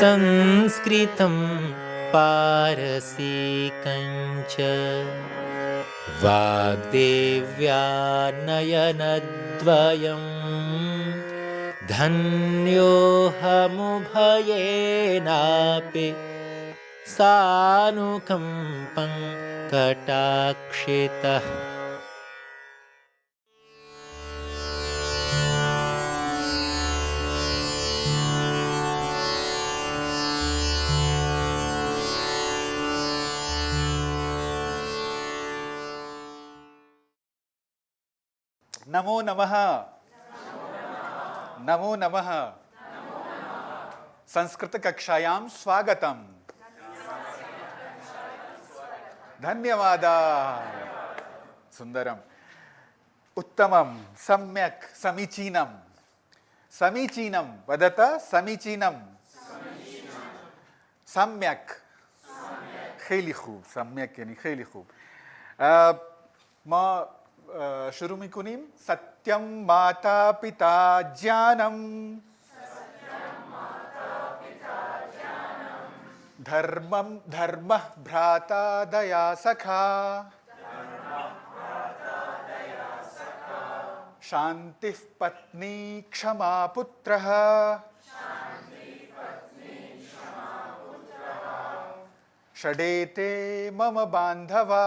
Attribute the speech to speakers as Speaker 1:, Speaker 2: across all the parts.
Speaker 1: संस्कृतं पारसीकञ्च वाग्देव्या नयनद्वयं धन्योऽहमुभयेनापि सानुकम्पं कटाक्षितः।
Speaker 2: नमो नमः। नमो नमः। संस्कृत कक्षायां स्वागतम्। धन्यवादाः। सुंदरम, उत्तमं, सम्यक्, समीचीनं। समीचीनं वदत। समीचीनं, सम्यक्, खैली खूब। सम्यक् यानी खैली खूब। शुरू में कुनीम सत्यम माता पिता ज्ञानम धर्मम धर्मः भ्राता दया सखा शांतिः पत्नी क्षमा पुत्रः षडेते मम बांधवा।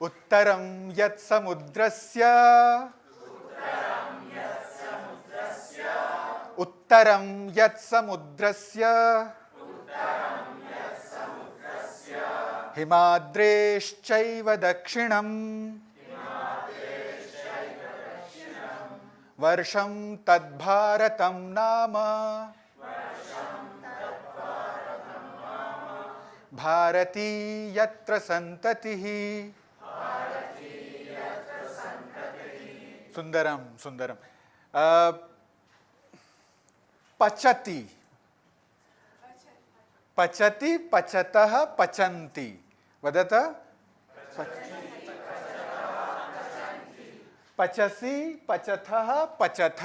Speaker 2: उत्तरं यत् समुद्रस्य उत्तरं यत् समुद्रस्य हिमाद्रेश्चैव दक्षिणम् वर्षं तद्भारतं नाम भारती यत्र संततिः। सुंदरम सुंदरम। पचति पचति पचतः पचन्ति वदत। पचसि पचतः पचथ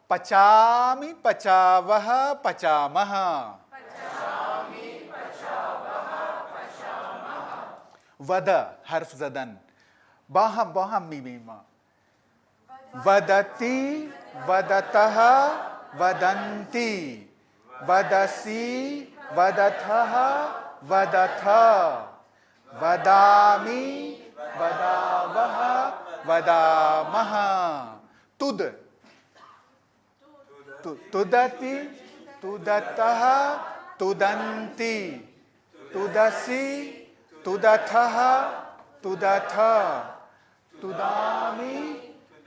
Speaker 2: पचामि पचावः पचामः वद हर्फ जदन बाहम बाहम मीमा वदति वदतः वदन्ति वदसि वदथः वदथ वदामि वदावः वदामः तुद तुदति तुदतः तुदन्ति तुदसि तुदथः तुदथ तुदामि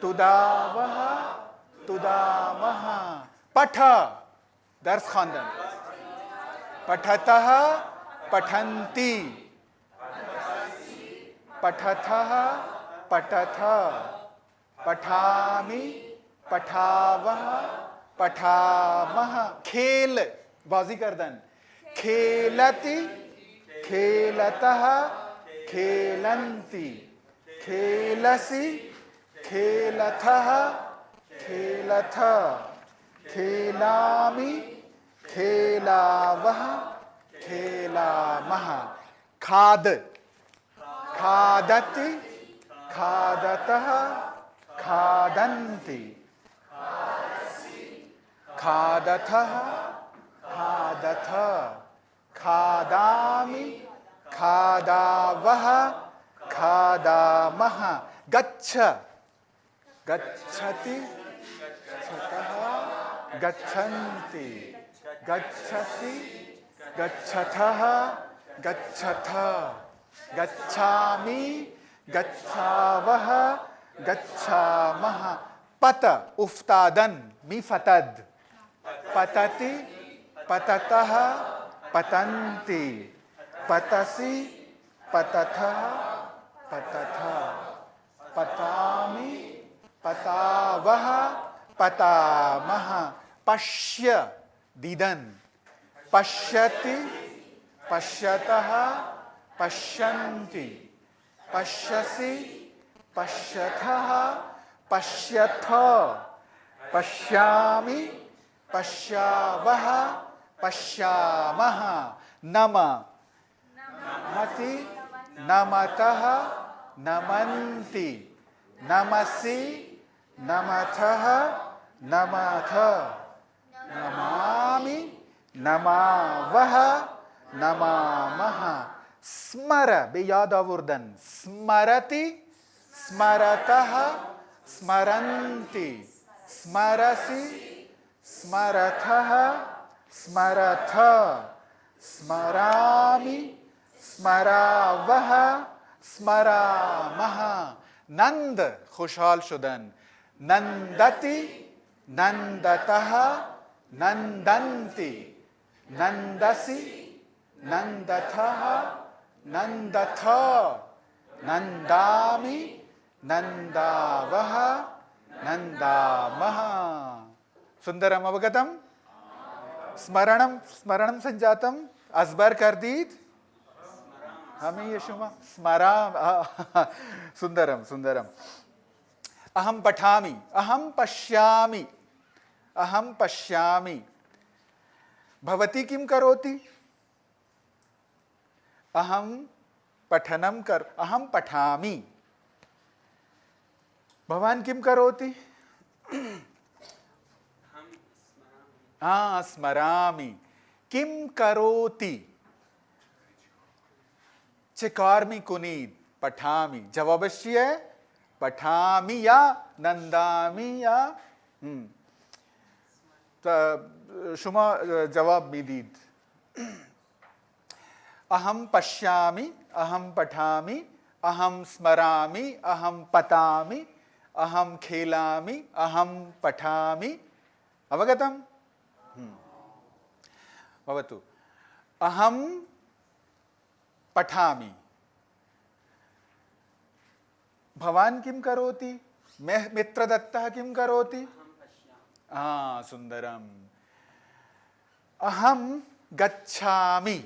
Speaker 2: तुदावः तुदामः। पठ दर्स खानदन पठतः पठन्ति पठथः पठथ पठामि पठावः पठामः। खेल बाजीगरदन खेलति खेलतः खेलन्ति खेलसि खेलथः खेलथ खेलामि खेलावः खेलामः। खाद खादति खादतः खादन्ति खादथः खादथ खादामि खादावः खादामः। गच्छ गच्छति गच्छतः गच्छन्ति गच्छसि गच्छथः गच्छथ गच्छामि गच्छावः गच्छामः। पत उफ्तादन मी फतद पतति पततः पतन्ति पतसि पतथः पतथ पता वः पतामः पश्य दीदन् पश्यति पश्यतः पश्यन्ति पश्यसि पश्यथः पश्यथ पश्यामि पश्यावः पश्यामः नम मति नमतः नमन्ति नमसि नमथः नमथ नमामि नमावः नमामः स्मर बेयादावुर्दन स्मरति स्मरतः स्मरन्ति स्मरसि स्मरथः स्मरथ स्मरामि स्मरावः स्मरामः नंद खुशहाल शुदन नंदति नंदतः नंदन्ति नंदसि नंदथः नंदथ नंदामि नंदावः नंदामः सुंदरम अवगतम स्मरणम स्मरणम संजातम अजबर कर दीद हमें यशुमा स्मरा सुंदरम सुंदरम अहम पठामि अहम पश्यामि अहम पश्यामि भवती किम करोति अहम पठनम कर अहम पठामि भवान किम करोति हाँ स्मरामि किम करोति चिकारमि कुनीद पठामि जवाबश्य है पठामि या नंदामि या शुमा जवाब मिदीद अहम पश्यामि अहम पठामि अहम स्मरामि अहम पतामि अहम खेलामि अहम पठामि अवगतम भवतु अहम पठामि भवान किम करोति मित्रदत्तः किम करोति हाँ सुंदरम अहम गच्छामि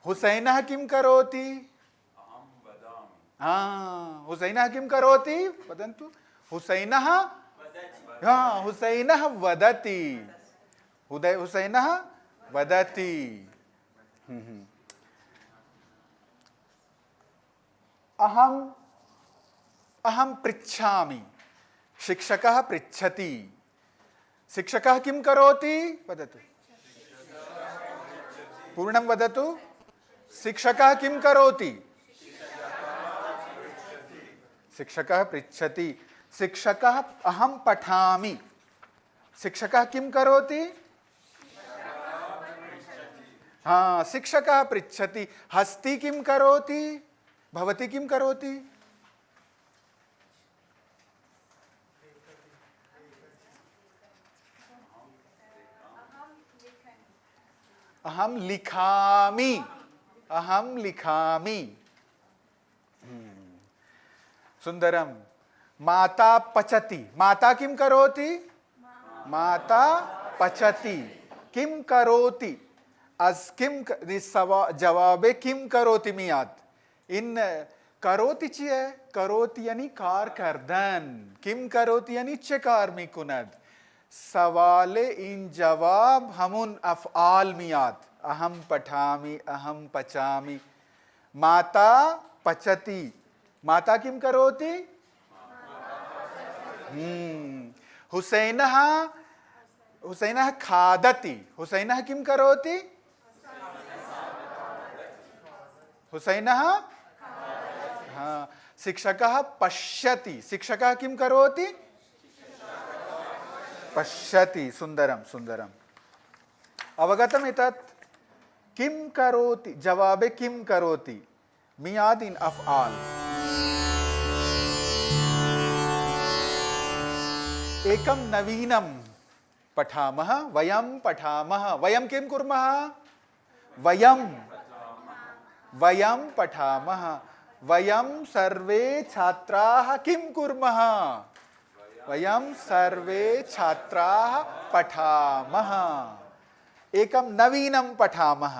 Speaker 2: हुसैनः किम करोति हाँ हुसैनः किम करोति वदन्तु हुसैनः हाँ हुसैनः वदति हुसैनः वदति अहम अहम पृच्छामि शिक्षकः पृच्छति शिक्षकः किं करोति वदतु पूर्णं वदतु शिक्षकः किं करोति शिक्षकः पृच्छति शिक्षकः अहम पठामि शिक्षकः किं करोति हाँ शिक्षकः पृच्छति हस्ती किं करोति भवती किं करोति अहम लिखामि अहम लिखामि सुंदरम माता पचति माता किं करोति माता पचति किं करोति अस किं जवाबे किं करोति मियाद इन करोति चिये करोति यानी कार करदन किं करोति यानी चकार मी कुनद सवाले इन जवाब हमुन अफ़आल मियाद अहम पठामि अहम पचामि माता पचति माता किं करोति हुसैनः हुसैनः खादति हुसैनः किं करोति हुसैनः हाँ शिक्षकः पश्यति शिक्षकः किं करोति पश्यति सुंदरम सुंदरम अवगतम एतत् किं करोति जवाबे किं करोति मियाद इन अफ़आल एकम नवीनम पठामः वयम पठामः वयम किं कुर्मः वयम वयम पठामः वयम सर्वे छात्राः किं कुर्मः वयं सर्वे छात्राः पठामः एकं नवीनं पठामः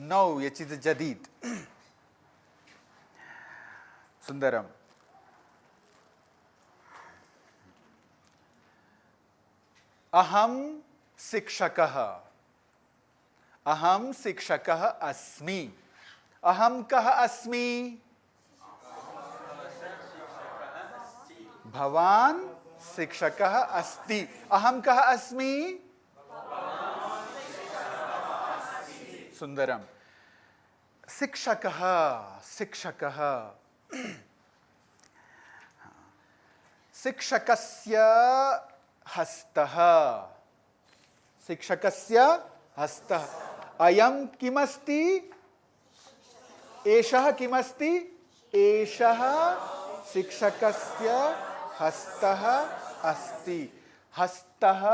Speaker 2: नौ ये चीज जदीद सुंदरम अहम शिक्षकः अस्मि अहम कः अस्मि भवान शिक्षकः अस्ति अहम कः अस्मि सुंदरम शिक्षकः शिक्षकस्य हस्तः अयं किमस्ति एषः किमस्ति एषः शिक्षकस्य हस्तः अस्ति हस्तः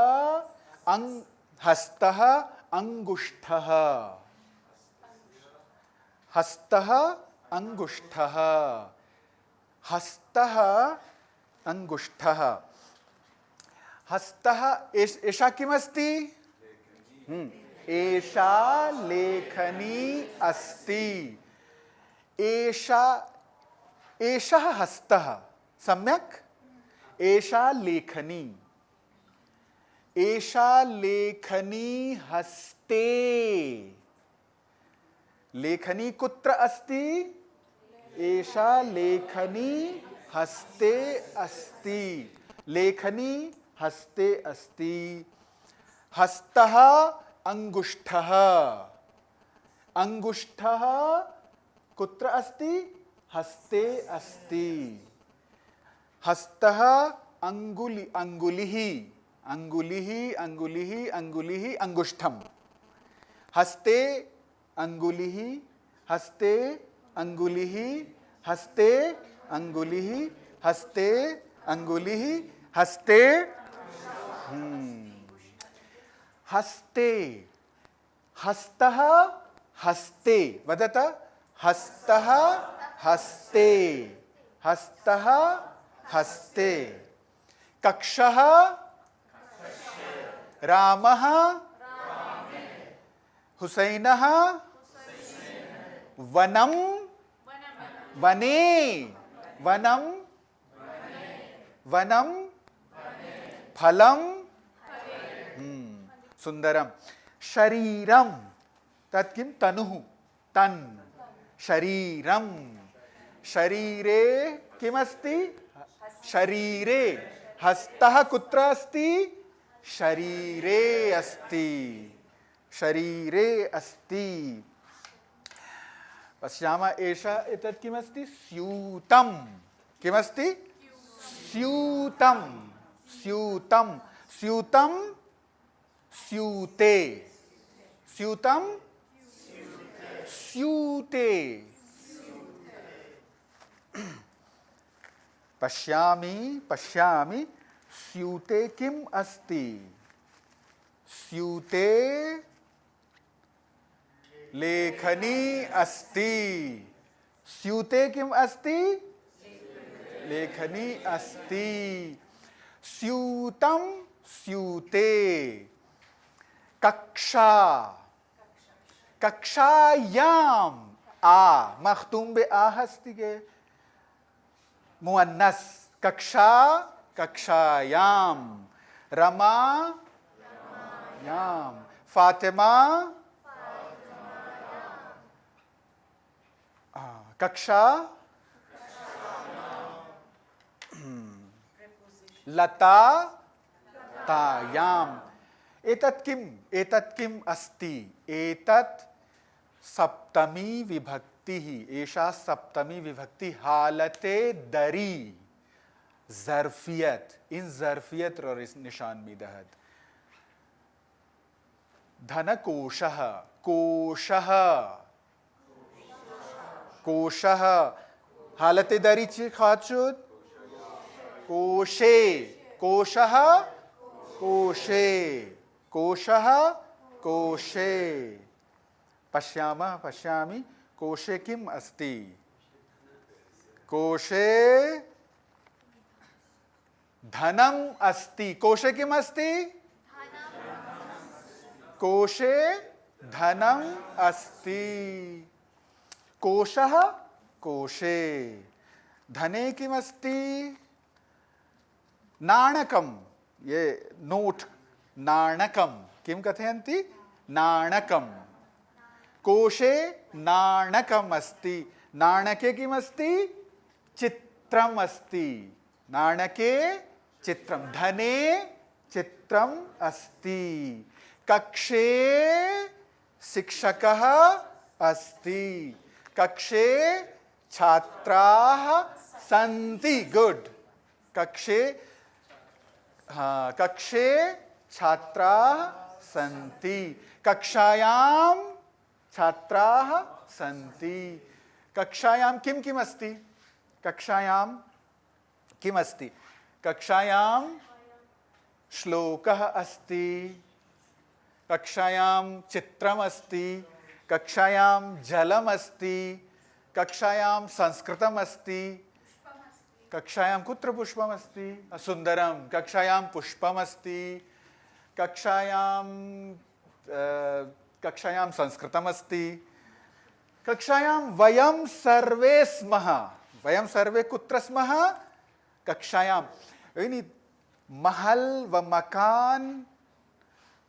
Speaker 2: अंगुष्ठः हस्तः अंगुष्ठः हस्तः एषा किमस्ति एषा लेखनी अस्ति एषः हस्तः सम्यक् एषा लेखनी हस्ते लेखनी कुत्र अस्ति एषा लेखनी हस्ते अस्ति लेखनी हस्ते अस्ति हस्तः अंगुष्ठः कुत्र अस्ति हस्ते अस्ति हस्तः अंगुलिः अंगुष्ठम् हस्ते अंगुलिः हस्ते अंगुलिः हस्ते हस्तः हस्ते वदत हस्तः हस्ते कक्षः रामः हुसैनः वने फलं सुंदरम शरीरम तत् किं तनुः तन् शरीरम शरीरे किमस्ति शरीरे हस्तः कुत्र अस्ति शरीरे अस्ति पश्यामः एषा एतत् किमस्ति स्यूतं किमस्ति स्यूतं स्यूते पश्यामि स्यूते किम् अस्ति स्यूते लेखनी अस्ति स्यूते किम् अस्ति लेखनी अस्ति स्यूतं स्यूते कक्षायाम मख्तूम बे अस्ति के मुअन्नस कक्षायाम रमायाम फातिमा कक्षा लतायाम एतत् किम् अस्ति एतत् सप्तमी विभक्तिः एषा सप्तमी विभक्ति हालते दरी ज़र्फियत इन ज़र्फियत रो निशान मिदहद धनकोशः कोशः हालते दरी ची खाचुद कोशः पश्यामि कोशे किम् अस्ति कोशे धनम अस्ति, कोशे किम अस्ति? कोशे धनम अस्ति, कोशः कोशे, धने किम अस्ति? नाणकम, ये नोट, नाणकम, किम कथयन्ति? नाणकम, कोशे नाणकम अस्ति, नाणके किम अस्ति? चित्रम अस्ति, नाणके चित्रम, धने चित्रम अस्ति, कक्षे शिक्षकः अस्ति, कक्षे छात्राः सन्ति, गुड, कक्षे, हाँ, कक्षे छात्राः सन्ति, कक्षायां छात्राः सन्ति, कक्षायां किम किम अस्ति? कक्षायां किम अस्ति? कक्षायां श्लोकः अस्ति, कक्षायां चित्रम् अस्ति, कक्षायां जलम् अस्ति, कक्षायां संस्कृतम् अस्ति, कक्षायां कुत्र पुष्पम् अस्ति? सुन्दरं, कक्षायां पुष्पम् अस्ति, कक्षायां संस्कृतम् अस्ति, कक्षायां वयं सर्वे स्मः, वयं सर्वे कुत्र स्मः? कक्षायां. Ini mahal व मकान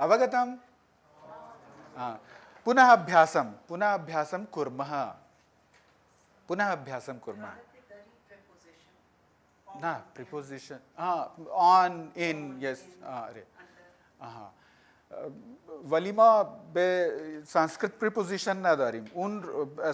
Speaker 2: अवगतम्? पुनः अभ्यासं कुर्मः, पुनः अभ्यासं कुर्मः. ना प्रिपोजिशन, ऑन, इन, यस, अरे वलीमा बे संस्कृत प्रिपोजिशन ना दारिम. उन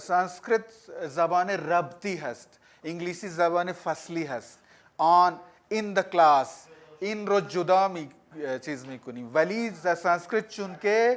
Speaker 2: संस्कृत ज़बान रब्ती हस्त, इंग्लिशी ज़बान फसली हस्त. ऑन, इन द क्लास, इन रोज जुदा मी चीज़ में कुनी वली संस्कृत चुन के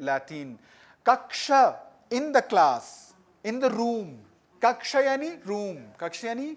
Speaker 2: लैटिन. कक्षा, in the class, in the room. कक्षा यानी room, कक्षा यानी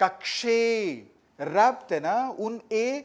Speaker 2: कक्षे रब्त है ना, उन ए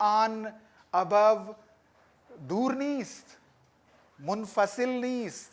Speaker 2: आन, above, दूर नीस्त, मुनफसिल नीस्त,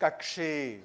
Speaker 2: कक्षे.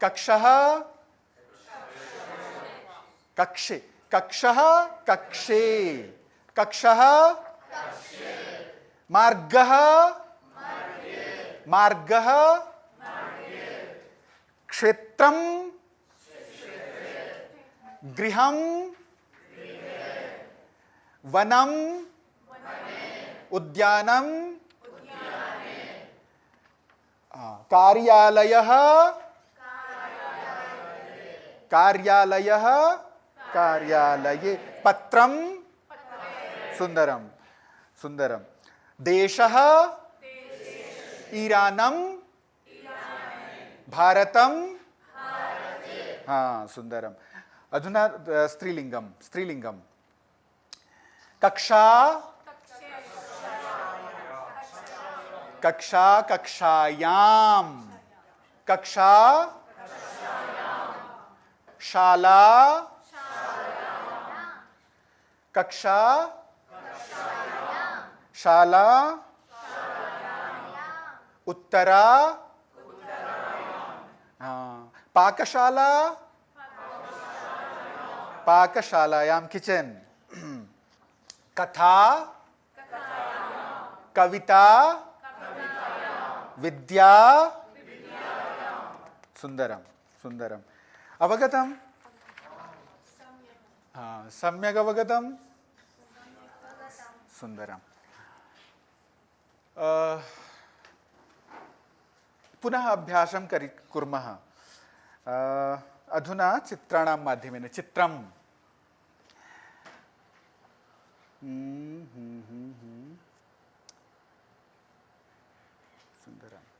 Speaker 2: कक्षाः कक्षे, कक्षाः कक्षे, कक्षाः मार्गः मार्गः, क्षेत्रं गृहं वनं उद्यानं कार्यालयः कार्यालयः कार्यालये, पत्रं सुन्दरं सुन्दरं, देशः ईरानं भारतं, हाँ सुन्दरम्. अधुना स्त्रीलिङ्गं, स्त्रीलिङ्गं. कक्षा कक्षा, कक्षायां, कक्षा शाला कक्षा शाला उत्तरा, पाकशाला पाकशालायां, किचन. कथा कविता विद्या, सुन्दरं सुन्दरम् अवगतं सम्यक् अवगतं सुन्दरं पुनः अभ्यासं कुर्मः अधुना चित्राणां माध्यमेन चित्रं सुन्दरम्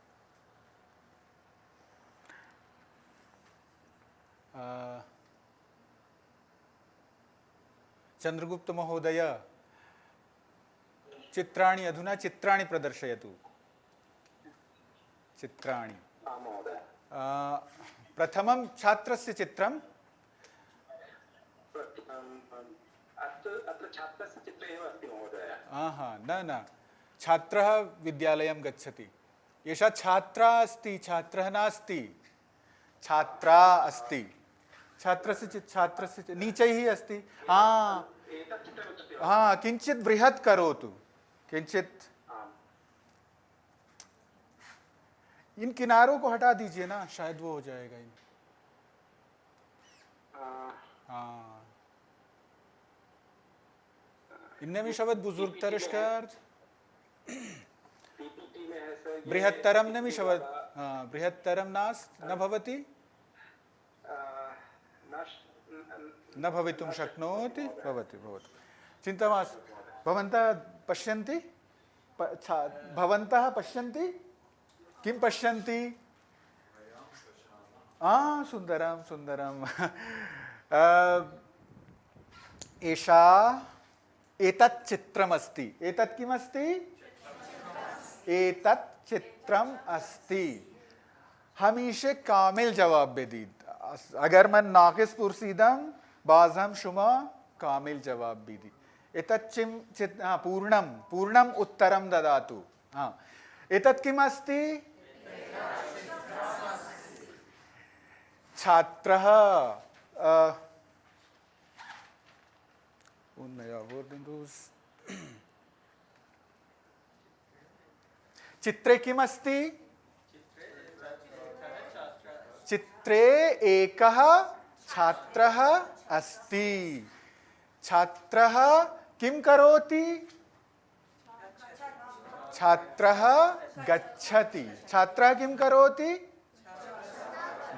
Speaker 2: चंद्रगुप्त महोदय चित्राणि अधुना चित्राणि प्रदर्शयतु चित्राणि प्रथमं छात्रस्य चित्रं
Speaker 3: अत्र छात्रस्य चित्रम् एव अस्ति महोदय
Speaker 2: न न छात्रः विद्यालयं गच्छति एषा छात्रा अस्ति छात्रः नास्ति छात्रा अस्ति छात्रस्य नीचैः अस्ति किञ्चित् बृहत् करोतु किञ्चित् इन किनारों को हटा दीजिए ना शायद वो हो जाएगा इन इनने भी शब्द बुजुर्ग तरस्कार बृहत्तरम ने भी शब्द बृहत्तरम नास न भवति न भवितुं शक्नोति भवति भवतु चिन्ता मास्तु भवन्तः पश्यन्ति भवन्तः पश्यन्ति किं पश्यन्ति सुन्दरं सुन्दरं एषा एतत् चित्रमस्ति एतत् किमस्ति एतत् चित्रम् अस्ति हमेशा कामिल जवाब बेदीद अगर मैं नाकिस पुरसीदम बाज़म शुमा कामिल जवाब बेदी एतत् पूर्णं पूर्णम् उत्तरं ददातु एतत् किम् अस्ति छात्रः चित्रे किम् अस्ति चित्रे एकः छात्रः अस्ति छात्रः किं करोति छात्रः गच्छति छात्रः किं करोति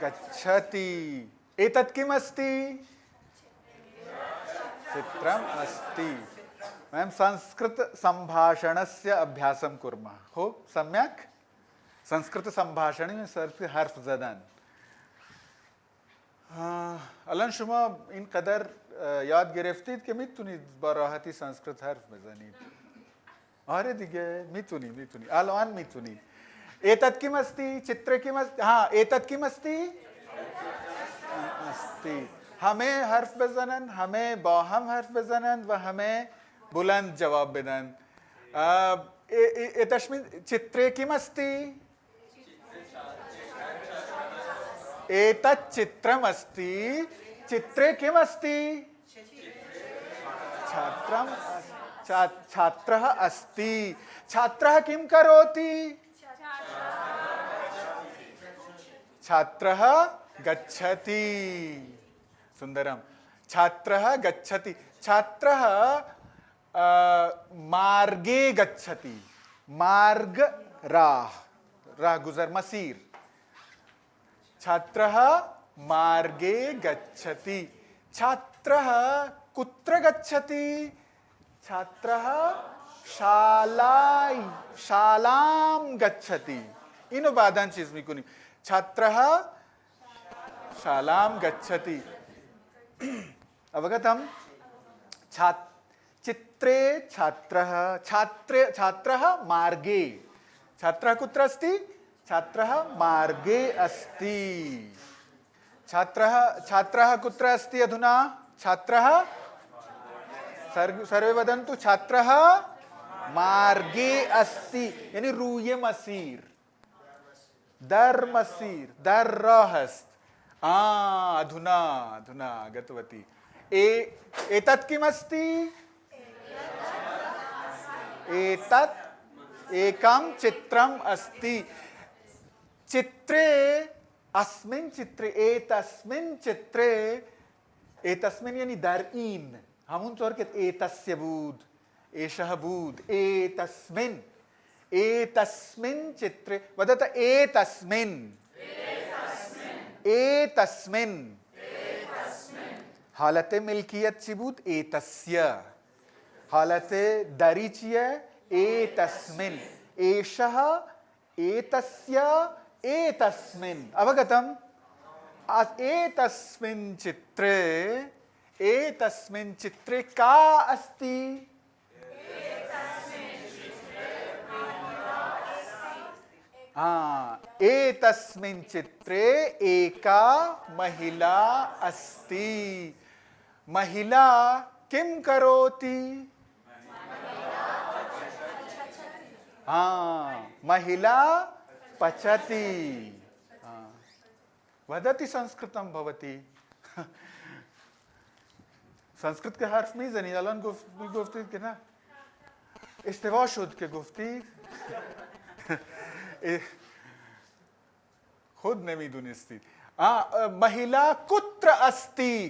Speaker 2: गच्छति एतत् किम् अस्ति चित्रम् अस्ति वयं संस्कृत संभाषणस्य अभ्यासं कुर्मः हो सम्यक् संस्कृत संभाषणे संस्कृत हर्फ जदन अलन शुमा इन कदर याद गिरफ्तीत के मितुनी बराहती संस्कृत हर्फ मजनी अरे दिगे मितुनी मितुनी अलवान मितुनी एतत् किम् अस्ति चित्रे किम् अस्ति एतत् किम् अस्ति अस्ति हमें हर्फ बजनन हमें बाहम हर्फ बजनन व हमें बुलंद जवाब बेदन एतस्मिन् चित्रे किम् अस्ति एतत् चित्रम् अस्ति चित्रे किम् अस्ति छात्रम् छात्रः अस्ति छात्रः किं करोति छात्रः गच्छति सुन्दरं छात्रः गच्छति छात्रः मार्गे गच्छति मार्ग राह गुजर मसीर छात्रः मार्गे गच्छति छात्रः कुत्र गच्छति छात्रः शालां गच्छति इन बाधान चीज में कुनी छात्रः शालां गच्छति अवगतम् चित्रे छात्रः छात्रः मार्गे छात्रः कुत्र अस्ति छात्रः मार्गे अस्ति छात्रः कुत्र अस्ति अधुना छात्रः सर्वे वदन्तु छात्रः मार्गे अस्ति यानी रूये मसीर दर मसीर दर रहस्त अधुना अधुना गतवती एतत् किमस्ति एतत् एकं चित्रम् अस्ति चित्रे अस्मिन् चित्रे एतस्मिन् चित्रे एतस्मिन् यानी दर इन हम चोर के एतस्य बुध एषः बुध एतस्मिन् एतस्मिन् चित्रे वदत एतस्मिन् एतस्मिन् हालते मिल्कियत चिबूत एतस्य हालते दरिचिय एतस्मिन् एषः एतस्य एतस्मिन् अवगतम् एतस्मिन् चित्रे का अस्ति एतस्मिन् चित्रे एका महिला अस्ति महिला किं करोति महिला पचति वदति संस्कृतं भवति संस्कृत के हर्फ में जनी अलन गुफ्ती के ना इस्तेवा शुद्ध के गुफ्ती खुद नेमी दुनिस्ती महिला कुत्र अस्ति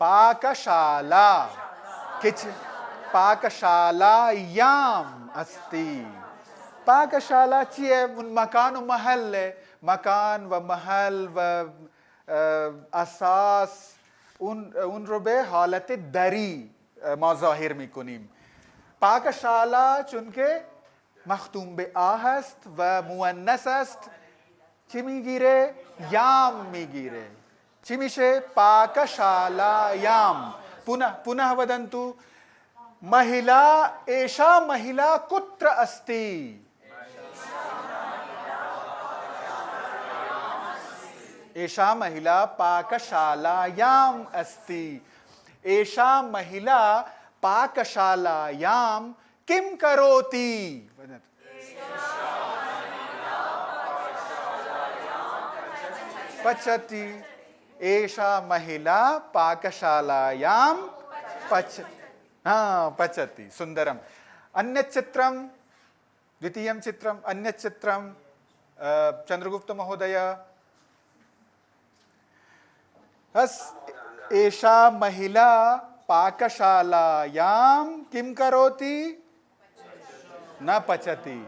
Speaker 2: पाकशाला किचन पाकशालायाम अस्ति पाकशाला चिए उन मकान व महल है मकान व महल व असास उन रुबे हालत दरी मज़ाहिर में कुनीम पाकशाला चुनके मख्तूम बे आहस्त व मुअन्नस अस्त चिमी गिरे याम में गिरे चिमिशे पाकशालायाम पुनः वदन्तु महिला एषा महिला कुत्र अस्ति एषा महिला पाकशालायाम अस्ति एषा महिला पाकशालायां किं करोति पचति एषा महिला पाकशालायां पचति सुंदरम अन्यत् चित्रं द्वितीयं चित्रम् अन्यत् चित्रं चंद्रगुप्त महोदय एषा महिला पाकशालायां किं करोति न पचति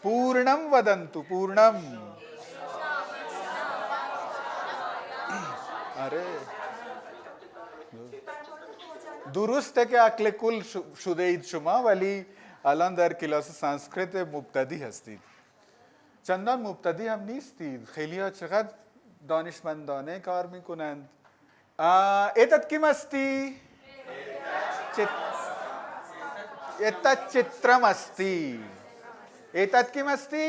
Speaker 2: पूर्णं वदन्तु पूर्णं अरे दुरुस्त के अक्ले कुल शुदेद शुमा वाली अलंदर किलास संस्कृत मुब्तदी हस्ती चंदन मुब्तदी हम निस्ती खिलिया चगद दानिशमंदाने कार में कुनंद एतत् किमस्ति एतत् चित्रमस्ति एतत् किमस्ति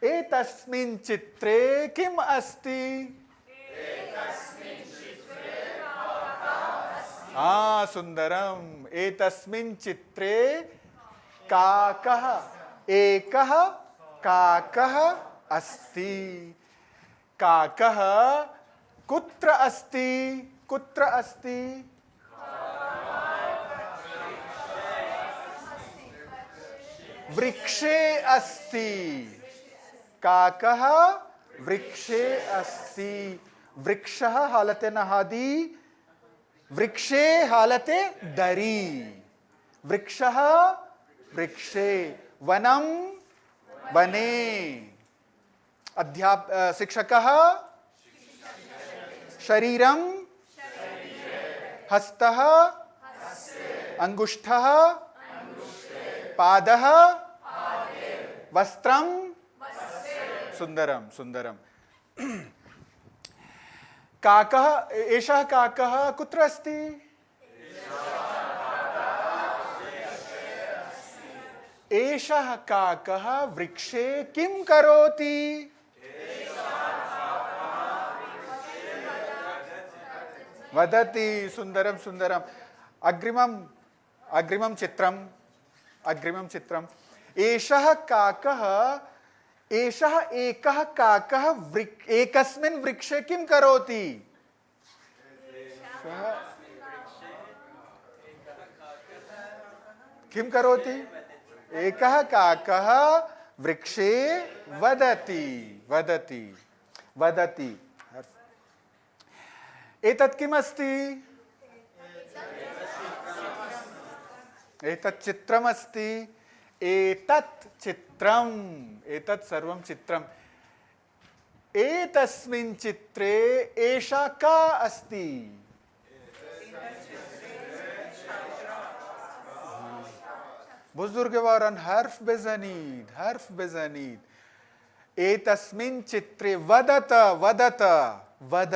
Speaker 2: एतस्मिन् चित्रे किम् अस्ति सुंदरम एतस्मिन् चित्रे काकः एकः काकः अस्ति काकः कुत्र अस्ति कुत्र अस्ति वृक्षे अस्ति काकः वृक्षे अस्ति वृक्षः हालते नहादी वृक्षे हालते दरी वृक्षः वृक्षे वनं वने शिक्षकः शरीरं हस्तः अंगुष्ठः पादः वस्त्रं सुंदरम सुंदरम काकः एषः काकः कुत्र अस्ति एषः काकः वृक्षे किं करोति वदति सुंदरम सुंदरम अग्रिमं चित्रम् एषः काकः एषः एकः काकः एकस्मिन् वृक्षे किं करोति किं करोति? एकः काकः वृक्षे वदति वदति वदति। एतत् किमस्ति? एतत् चित्रमस्ति। एतत् चित्रम्, एतत् सर्वं चित्रम्। एतस्मिन् चित्रे एषा का अस्ति? बुजुर्ग waren हर्फ बेजनीद, हर्फ बेजनीद। एतस्मिन् चित्रे वदत वदत वद।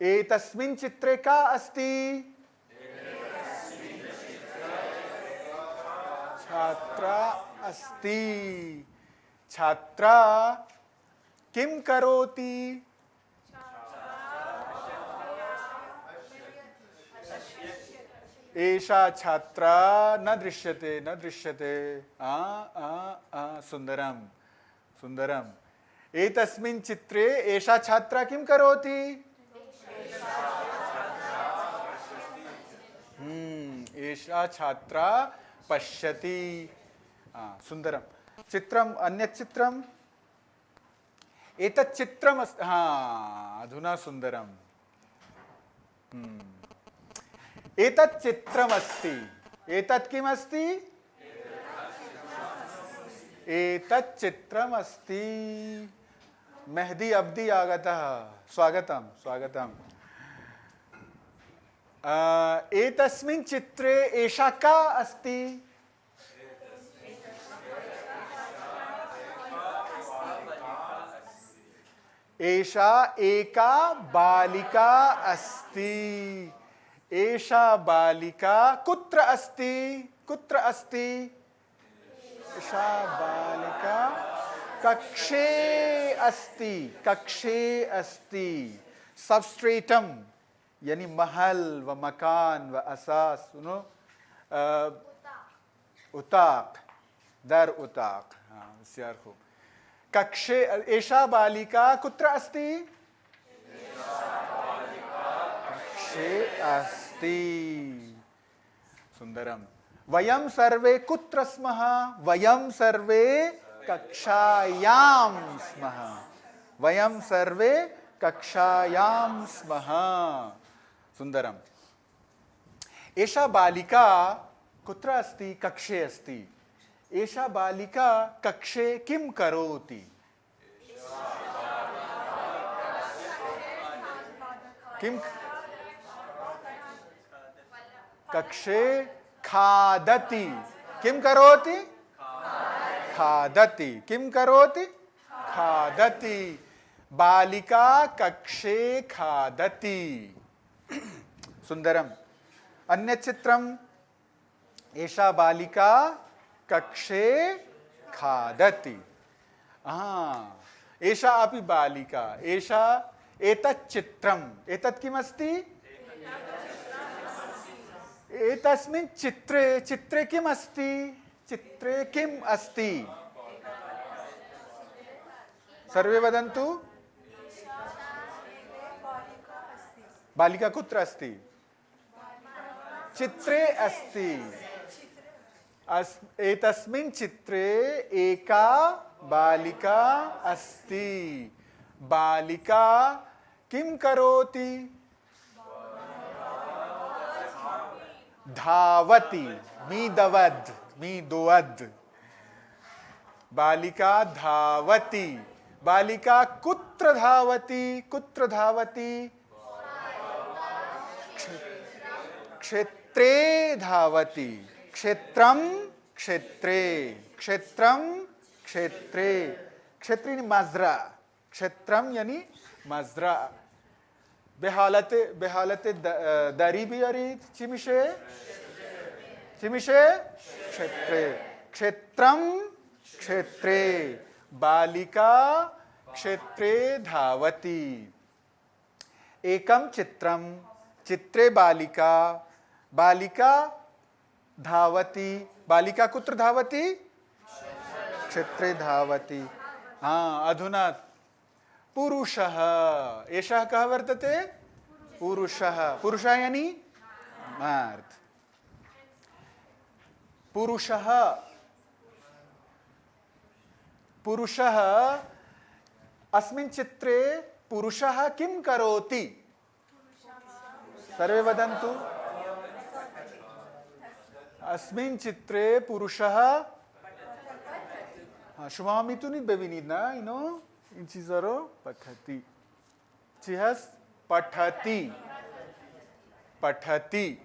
Speaker 2: एतस्मिन् चित्रे का अस्ति? छात्रा अस्ति। छात्रा किं करोति? एषा छात्रा न दृश्यते न दृश्यते। सुंदरम सुंदरम। एतस्मिन् चित्रे एषा छात्रा किं करोति? एषा छात्रा पश्यति। सुंदरम। चित्रम, अन्यत् चित्रम। एतत् चित्रम अस्ति। अधुना सुंदरम। एतत् चित्रमस्ति। एतत् किमस्ति? एतत् चित्रमस्ति। मेहदी अब्दी आगतः। स्वागतम स्वागतम। एतस्मिन् चित्रे एषा का अस्ति? एषा एका बालिका अस्ति। एषा बालिका कुत्र अस्ति? कुत्र अस्ति? एषा बालिका कक्षे अस्ति। कक्षे अस्ति। सबस्ट्रेटम यानी महल व मकान व असास, सुनो, उताक, दर उताक। होशियार खूब। कक्षे। एषा बालिका कुत्र अस्ति? कक्षे अस्ति। सुंदरम। वयं सर्वे कुत्र स्मः? वयं सर्वे कक्षायां स्मः। वयं सर्वे कक्षायां स्मः। सुंदरम। एषा बालिका कुत्र अस्ति? कक्षे अस्ति। एषा बालिका कक्षे किं करोति? किं? कक्षे खादति। किं करोति? खादति। किं करोति? खादति। बालिका कक्षे खादति। सुंदरम। अन्य चित्रम। एषा बालिका कक्षे खादति। एषा अपि बालिका। एषा एतत् चित्रम्। एतत् किमस्ति? एतस्मिन् चित्रे, चित्रे किम् अस्ति? चित्रे किम् अस्ति? सर्वे वदन्तु। बालिका कुत्र अस्ति? चित्रे अस्ति। एतस्मिन् चित्रे एका बालिका अस्ति। बालिका किं करोति? धावति। मीदवद, मीदुवद। बालिका धावति। बालिका कुत्र धावति? कुत्र धावति? क्षेत्रे धावति। क्षेत्रम क्षेत्रे। क्षेत्रम क्षेत्रे। क्षेत्र यानी मजरा। क्षेत्रम यानी मजरा। बेहालते बेहालते दरी भी अरीत चिमिशे चिमिशे क्षेत्रे। क्षेत्रम क्षेत्रे। बालिका क्षेत्रे धावति। एकम चित्रम। चित्रे बालिका। बालिका धावति। बालिका कुत्र धावति? क्षेत्रे धावति। अधुना पुरुषः। एषः कः वर्तते? पुरुषः। पुरुषः यानी मर्द। पुरुषः पुरुषः अस्मिन् चित्रे पुरुषः किं करोति? सर्वे वदन्तु। अस्मिन् चित्रे पुरुषः शुभामितुनि बेविनिना इनो इंचिजरो पठति। चिहस पठति। पठति।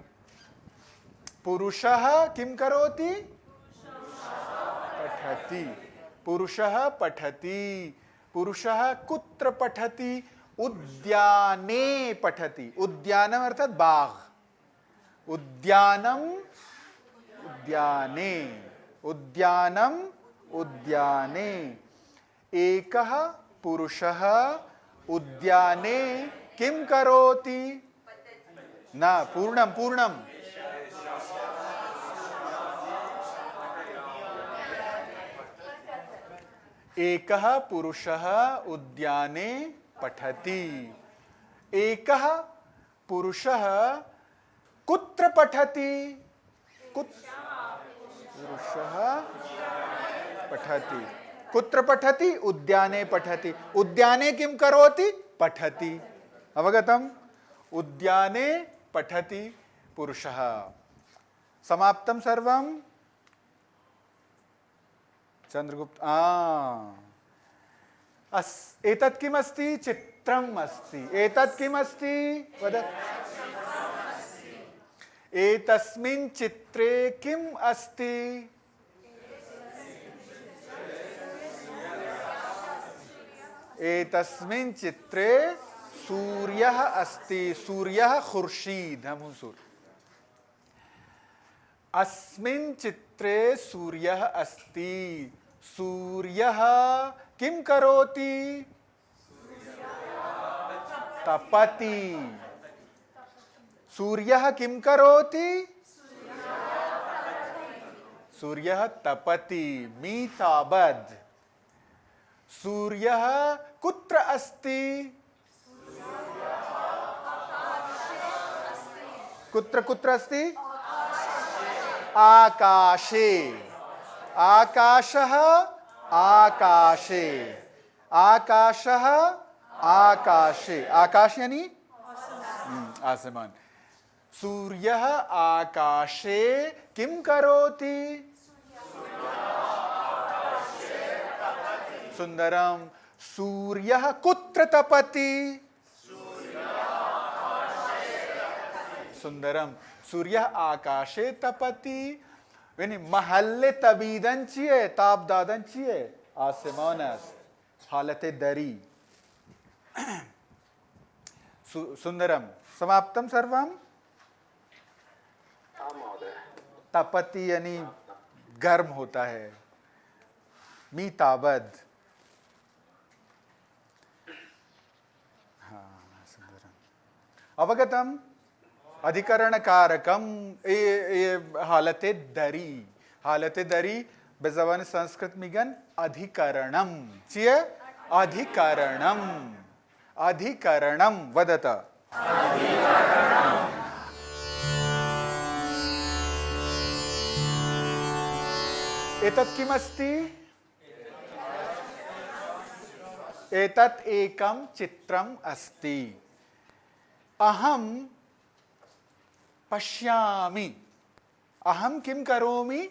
Speaker 2: पुरुषः किं करोति? पठति। पुरुषः पठति। पुरुषः कुत्र पठति? उद्याने पठति। उद्यानम अर्थात बाग। उद्यानम उद्याने। उद्यानम उद्याने। एकः पुरुषः उद्याने किं करोति? न पूर्णं पूर्णं। एकः पुरुषः उद्याने पठति। एकः पुरुषः कुत्र पठति? पुरुषः पठति। कुत्र पठति? उद्याने पठति। उद्याने किं करोति? पठति। अवगतम्? उद्याने पठति पुरुषः। समाप्तं सर्वं? चंद्रगुप्त एतत् किमस्ति? चित्रम् अस्ति। एतत् किमस्ति? वदतु। एतस्मिन् चित्रे किम् अस्ति? एतस्मिन् चित्रे सूर्यः अस्ति। सूर्यः खुर्शीद हमसुर। अस्मिन् चित्रे सूर्यः अस्ति। सूर्यः किं करोति? तपति। सूर्यः किं करोति? सूर्यः तपति। मीताबद। सूर्यः कुत्र अस्ति? कुत्र कुत्र अस्ति? आकाशे। आकाशः आकाशे। आकाशः आकाशे। आकाश यानी आसमान। सूर्यः आकाशे किं करोति? सुंदरम। सूर्यः कुत्र तपति? सुंदरम। सूर्यः आकाशे तपति। वेनी महल्ले तबीदन चिये ताप दादन चिये आसमानस हालते दरी। सुंदरम। समाप्तम सर्वम? तपति यानी गर्म होता है। मीताबद। हाँ सुंदरम। अवगतम? अधिकरण कारकम ये हालते दरी। हालते दरी बेजबान संस्कृत मिगन अधिकरणम चिये अधिकरणम। अधिकरणम वदत। एतत् किमस्ति? एतत् एकं चित्रम् अस्ति। अहं पश्यामि। अहं किं करोमि?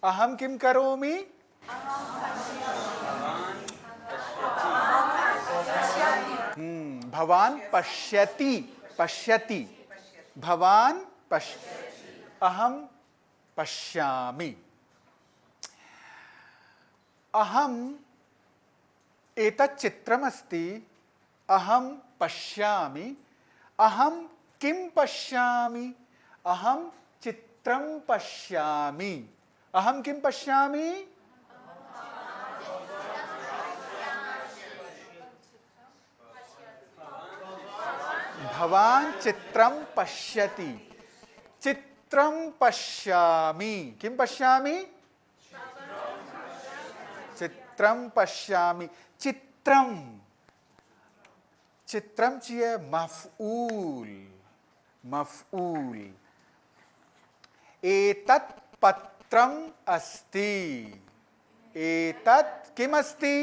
Speaker 2: अहं किं करोमि? भवान् पश्यति। पश्यति। भवान् अहं पश्यामि। अहम् एतत् चित्रमस्ति। अहं पश्यामि। अहं किं पश्यामि? अहं चित्रं पश्यामि। अहं किं पश्यामि? भवान् चित्रं पश्यति। चित्रं पश्यामि। किं पश्यामि? चित्रम पश्यामि, चित्रम, चित्रम चाहिए मफऊल, मफऊल। एतत् पत्रम अस्ति, एतत् किम अस्ति,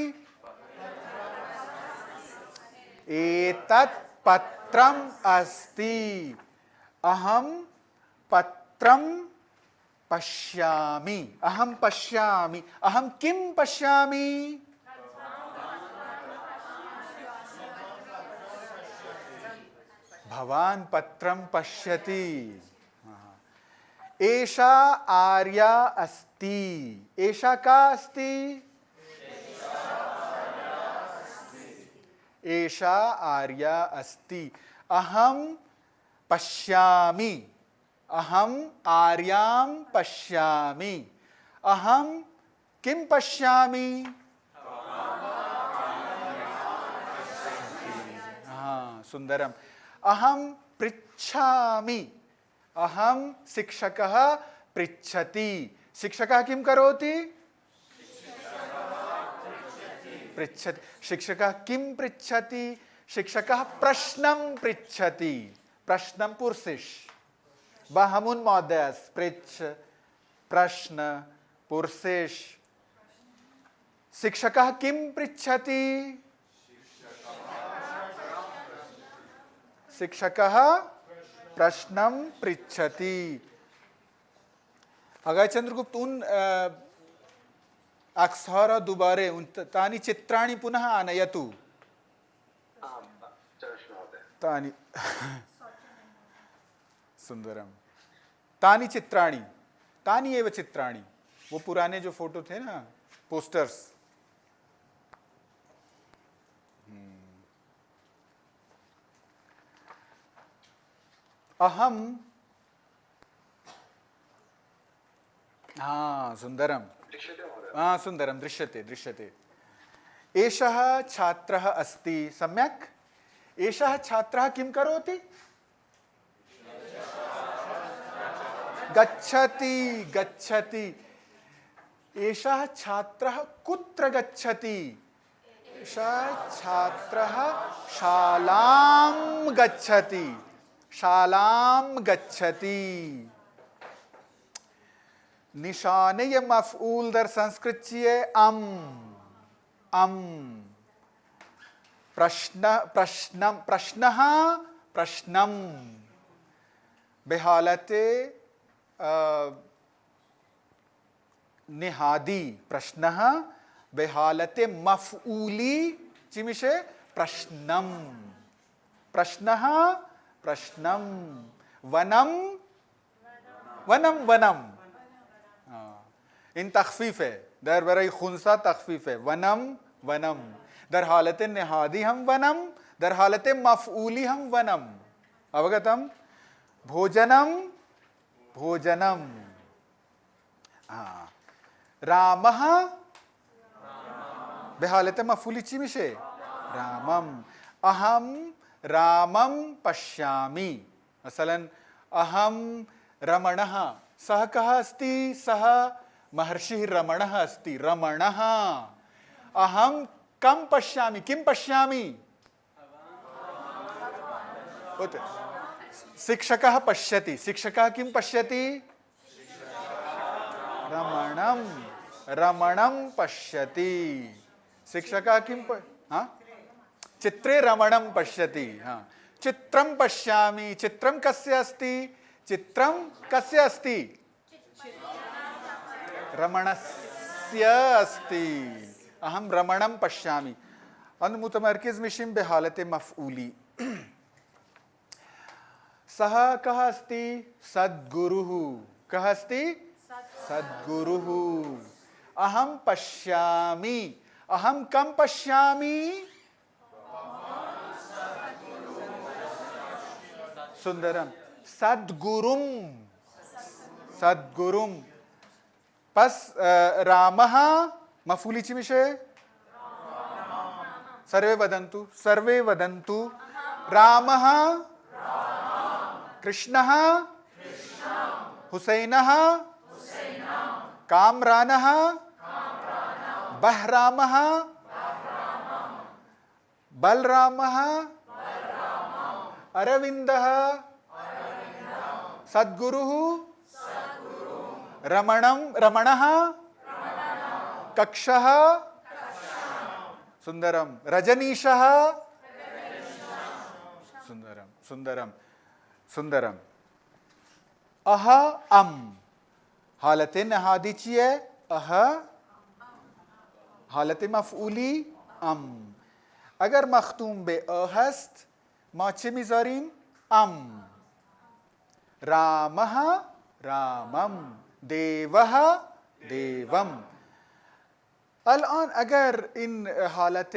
Speaker 2: एतत् पत्रम अस्ति, अहम पत्रम पश्यामि, अहम पश्यामि, अहम किम पश्यामि, भवान पत्रम पश्यति। एषा आर्या अस्ति, एषा का अस्ति, एषा आर्या अस्ति, अहम पश्यामि, अहम आर्यां पश्यामि, अहम किम पश्यामि, हाँ सुंदरम। अहम पृच्छामि, अहम शिक्षकः पृच्छति, शिक्षकः किं करोति, पृच्छति, शिक्षकः किं पृच्छति, शिक्षकः प्रश्नं पृच्छति, प्रश्नं पुर्षिश, बहमुन महोदयस्, पृच्छ, प्रश्न, पुर्षिश। शिक्षकः किं पृच्छति, शिक्षकः प्रश्नं पृच्छति। अगय चंद्रगुप्त उन अक्षर दुबारे उन तानि चित्राणि पुनः आनयतु। तानि सुंदरम, तानि चित्राणि, तानि एव चित्राणि, वो पुराने जो फोटो थे ना, पोस्टर्स। अहम, हाँ सुंदरम, हाँ सुंदरम, दृश्यते दृश्यते। एषः छात्रः अस्ति, सम्यक्। एषः छात्रः किं करोति, गच्छति, गच्छति। एषः छात्रः कुत्र गच्छति, एषः छात्रः शालां गच्छति, शालां गच्छति। निशाने ये मफऊल दर संस्कृत चाहिए अम, अम। प्रश्न, प्रश्नम, प्रश्नः, प्रश्नम। बेहालते निहादी, प्रश्नः, बेहालते मफऊली चिमिषे प्रश्नम, प्रश्नः, प्रश्नम। वनम, वनम, वनम। इन तखफीफ है, दर बरई खुनसा तखफीफ है, वनम, वनम। दर हालत निहादी हम वनम, दर हालत मफऊली हम वनम। अवगतम। भोजनम, भोजनम। हाँ। रामः, बेहालत मफऊली चिमिषे रामम। अहम रामम पश्यामि। मसलन अहम रमणः, सः कः अस्ति, सः महर्षिः रमणः अस्ति, रमणः। अहम कं पश्यामि, किं पश्यामि, शिक्षकः पश्यति, शिक्षकः किं पश्यति, रमणं, रमणं पश्यति। शिक्षकः किं हाँ, चित्रे रमणं पश्यति। हाँ, चित्रं पश्यामि, चित्रं कस्य अस्ति, चित्रं कस्य अस्ति, रमणस्य अस्ति। अहम रमणं पश्यामि। अनमुतमर्किज मिशिम बेहालते मफऊली। सः कः अस्ति, सद्गुरुः। कः अस्ति, सद्गुरुः। अहम पश्यामि, अहम कं पश्यामि, सुंदरम, सद्गुरुम, सद्गुरुम। पस रामः मफूली चिमिषे सर्वे वदन्तु, सर्वे वदन्तु। रामः, कृष्णः, हुसैनः, कामरानः, बहरामः बलरामः अरविन्दः सद्गुरुः रमणः कक्षः सुंदरम रजनीशः सुंदरम अह अम हालत नहादी चिए अह हालत मफऊली अम अगर मखतूम बे अहस्त माचे मिजारीम अम रामः रामम देवः देवम अल-आन अगर इन हालत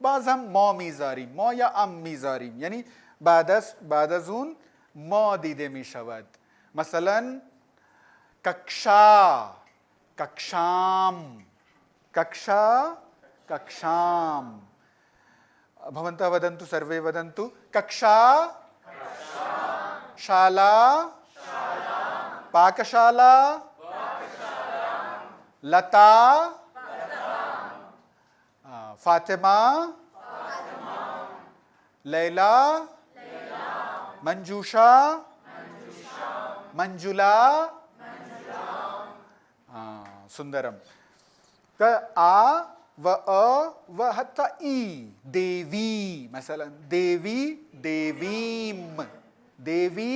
Speaker 2: बाज हम मा मीजारीम मा या अम मीजारीम यानी बादजून मा दीदे मी शवद मसलन कक्षा कक्षाम कक्षा कक्षाम भवन्तः वदन्तु सर्वे वदन्तु कक्षा शाला पाकशाला लता फातिमा लैला मंजूषा मंजुला सुंदरम आ व अ व हत्ता ई देवी मसलन देवी देवीम देवी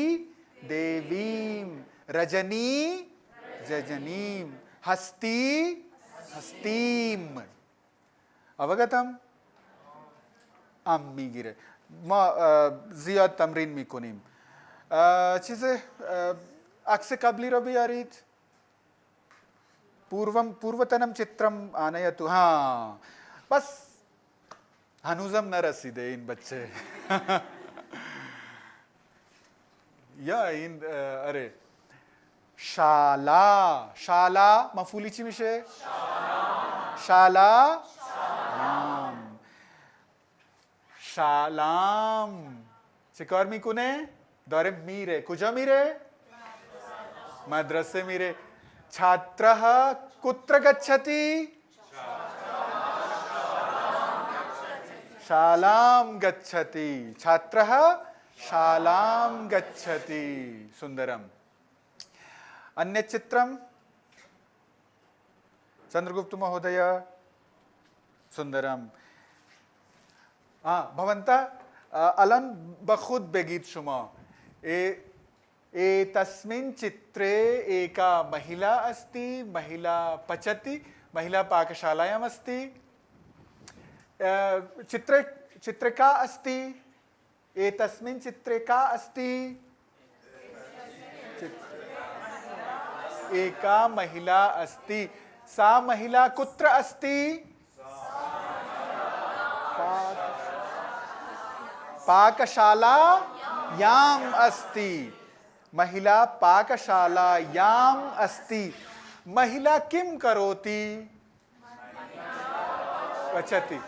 Speaker 2: देवीम रजनी रजनीम हस्ती हस्तीम अवगतम अम्मी गिरे मा जियाद तमरीन मी कुनीम चीज़ें अक्से कबली रबी यारीत पूर्वतनम चित्रम आनयतु हाँ बस हनुजम न रसीदे इन बच्चे या इन अरे शाला शाला मफूलीची विषय शाला शालाम चिकार मी कुने दौरे मीरे कुजा मीरे मद्रसे मीरे छात्रः कुत्र गच्छति शालां गच्छति छात्रः शालां गच्छति सुंदरम अन्य चित्रम चंद्रगुप्त महोदय सुंदरम भवन्तः अलं बखुद बेगीत शुमा तस्मिन् चित्रे एका महिला अस्ति महिला पचति महिला पाकशालायाम् अस्ति चित्रे का अस्ति एतस्मिन् चित्रे का अस्ति एका महिला अस्ति सा महिला कुत्र अस्ति पाकशालायाम् अस्ति महिला पाकशालायाम् अस्ति महिला किं करोति पचति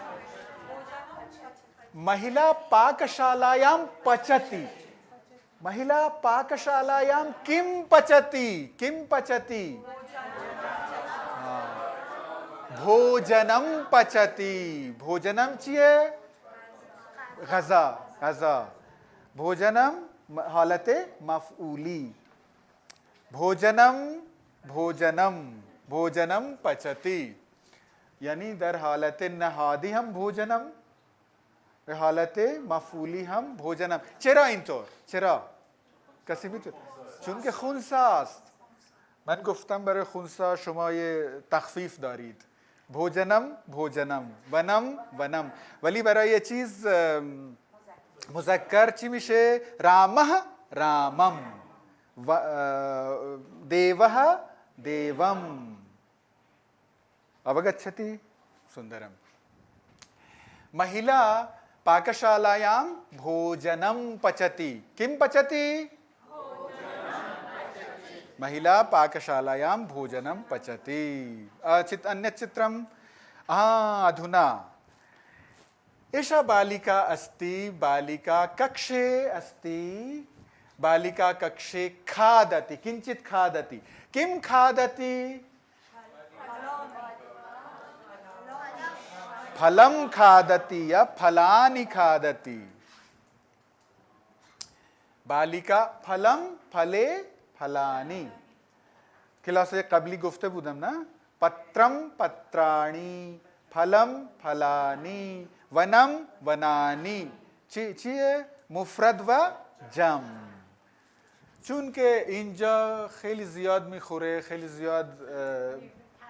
Speaker 2: महिला पाकशालायां पचति महिला पाकशालायां किं पचति भोजनम पचति भोजनम चिये गजा गजा भोजनम हालते मफऊली भोजनम भोजनम भोजनम पचति यानी दर हालते नहादी हम भोजनम हालते मफूली हम भोजनम चेरा इंतोर चेरा कसी भी चुन के खुनसास्त मन गुफ्तम बरे खुनसा शुमा ये तखफीफ दारीद भोजनम भोजनम वनम वनम वली बरा ये चीज मुज़क्कर चिमिशे रामः रामम देवः देवम अवगच्छति सुंदरम महिला पाकशालायां भोजनं पचति किं पचति महिला पाकशालायां भोजनं पचति अन्य चित्रम अधुना एषा बालिका अस्ति बालिका कक्षे अस्ति बालिका कक्षे खादति, किंचित खादति, किम खादति? फलम खादति या फलानि खादति। बालिका फलम फले फलानि। क्लास कबली गुफ्ते बुदम ना पत्रम पत्राणि फलम फलानि वनम वनानि चीए मुफ्रद व जम। चून के इंजा खिली ज़ियाद मिखुरे खिली ज़ियाद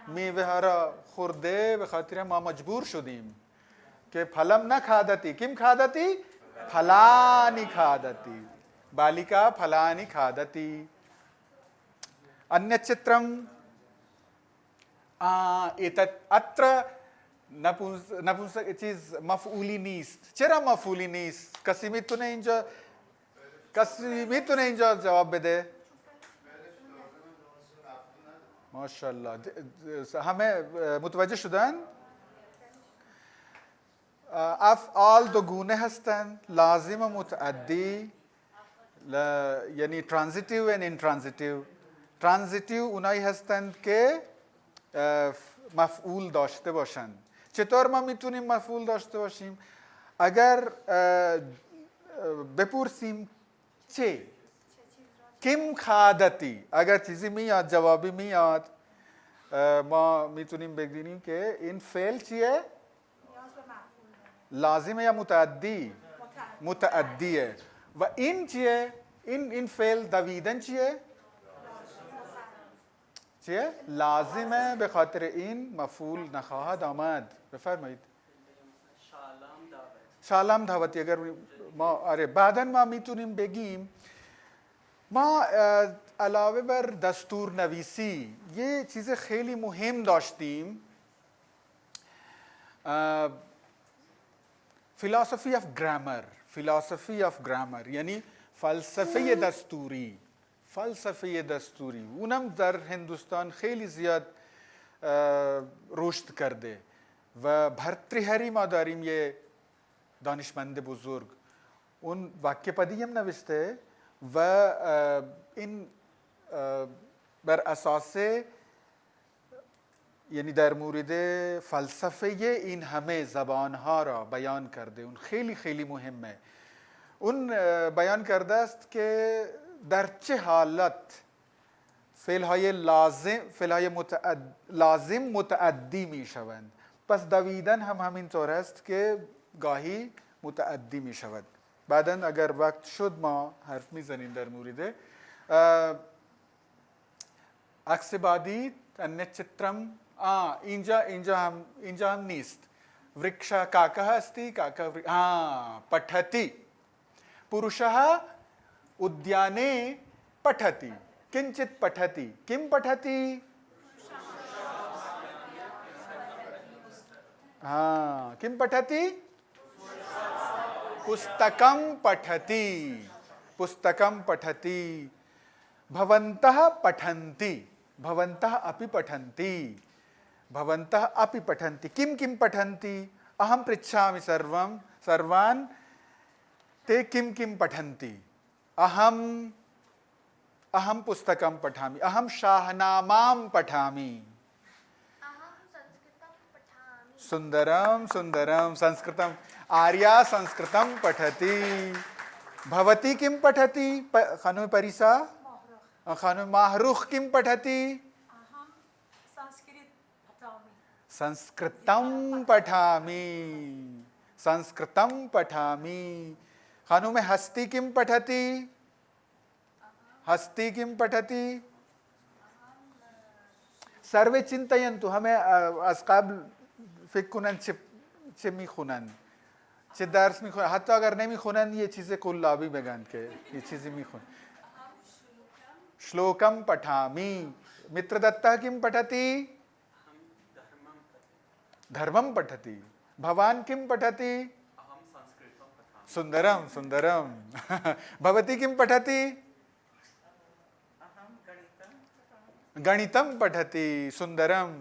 Speaker 2: मेवे हरा खुर्दे बखातिर मा मजबूर शुदीम के फलम न खादती, किम खादती? फलानि खादती। बालिका फलानि खादती। अन्य चित्रम एतत् अत्र नपुंसक चीज मफऊली नीस्त। चेरा मफऊली नीस्त कसीमित तो नहीं इंजा जवाब बेदे। माशाअल्लाह हमें मुतवज्जह शुदन। अफ़आल दो गुने हस्तन, लाजिम मुतअद्दी, यानी transitive and intransitive. Transitive Unai हस्तन के मफऊल दाश्ते बाशन। चतुर मा मितुनिम मफऊल दाश्ते बाशिम? अगर बेपुरसिम चे किम खादती, अगर चीज़ी मियाद जवाबी मियाद मा मितुनिम बेगदीनी के इन फेल चिए लाजिम है या मुतअद्दी? मुतअद्दी है। व इन चिए इन फेल दवीदन चिए लाजिम है बेखातिर इन मफूल नखाहा दामद। बफरमाइद शालाम धावती। अगर मा अरे बादन मा मितुनिम बेगीम मा अलावे बर दस्तूर नवीसी ये चीज़ें खेली मुहिम दाश्तीम। Philosophy of grammar, philosophy of grammar यानी फ़लसफ़े दस्तूरी, फ़लसफ़े दस्तूरी उनम दर हिंदुस्तान खेली ज़ियाद रुश्त कर दे व भर्तृहरी मादारिम ये दानिशमंद बुजुर्ग उन वाक्य पदियम नविस्ते व इन बर असासे यानी दर मूरिदे फ़लसफ़े ये इन हमें ज़बान हारा बयान कर दे। उन खेली खेली मुहिम है उन बयान कर दस्त के दरचे हालत फ़िलहाय लाजिम मुतअद्दी मीशवंद। पस दवीदन हम इन तोरस्त के गाही मुतअद्दी मीशवंद। बादन अगर वक्त शुद मा हर्फ में जनीन दर मूरिदे अक्सबादी अन्य चित्रम इंजा हम नीस्त वृक्ष काकः अस्ति काकः पठति। पुरुषः उद्याने पठति, किंचित पठति, किम पठति? किम पठति? पुस्तकम पठति, पुस्तकम पठति। भवन्तः पठन्ति, भवन्तः अपि पठन्ति, भवन्तः अपि पठन्ति। किम किम पठन्ति? अहम पृच्छामि सर्वं सर्वान् ते किम किम पठन्ति? अहम पुस्तकं पठामि, अहम शाहनामां पठामि। सुंदरम सुंदरम संस्कृतम आर्या संस्कृतम पठति। भवती किम पठति? खानु परिसा खानु माहरुख किम पठति? संस्कृतम पठामि, संस्कृतम पठामि। खानु में हस्ती किम पठति? हस्ती किम पठति? सर्वे चिंतयन्तु हमें अस्काब फिकुनन चिमी खुनन चिदार्स में खुनन हत्ता अगर नहीं खुनन ये चीजें कुल्लाबी बेगान के ये चीजें मी खुन। श्लोकम पठामि। मित्रदत्तः किम पठति? धर्मम पठति। भवान किम पठति? सुंदरम सुंदरम। भवती किम पठति? गणितम पठति। सुंदरम।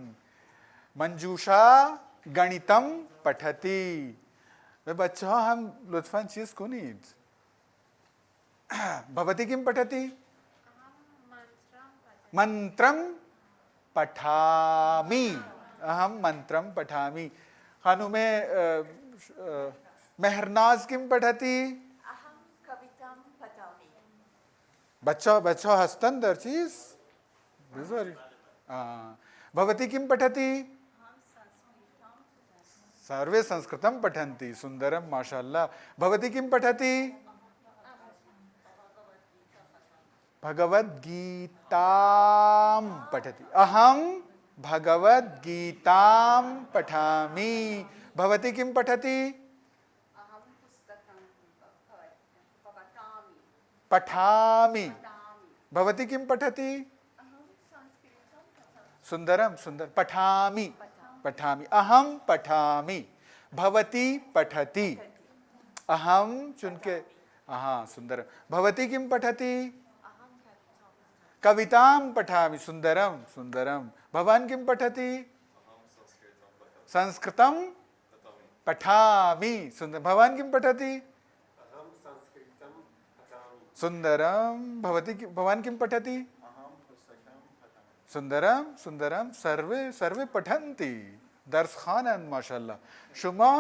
Speaker 2: मंजूषा गणितम पठति। वे बच्चों हम लुत्फान चीज को नहीं भवती किं पठति? मंत्रम पठामि, अहम मंत्रम पठामि। खानु में मेहरनाज किं पठति?
Speaker 4: अहं कवितां पठामि।
Speaker 2: बच्चा बच्चा हस्तन दर्चीस भवती किं पठति? सर्वे संस्कृतं पठन्ति। सुंदरम, माशाअल्लाह। भवती किं पठति? भगवद्गीतां पठति। अहं भगवद्गीतां पठामि। भवती किं पठति?
Speaker 4: अहं पुस्तकं पठामि।
Speaker 2: पठामि। भवती किं पठति?
Speaker 4: अहं संस्कृतं पठामि।
Speaker 2: सुंदरम सुंदर। पठामि पठामि, अहम पठामि। भवती पठति, अहम चुन के, हाँ सुंदरम। भवती किं पठति? कवितां पठामि। सुंदरम सुंदरम। भवान किं पठति? संस्कृतं पठामि। सुंदर। भवान किं पठति? सुंदरम। भवती भवान किं पठति? सुंदरम सुंदरम। सर्वे सर्वे पठन्ति। दर्स खानन माशाअल्लाह। शुमा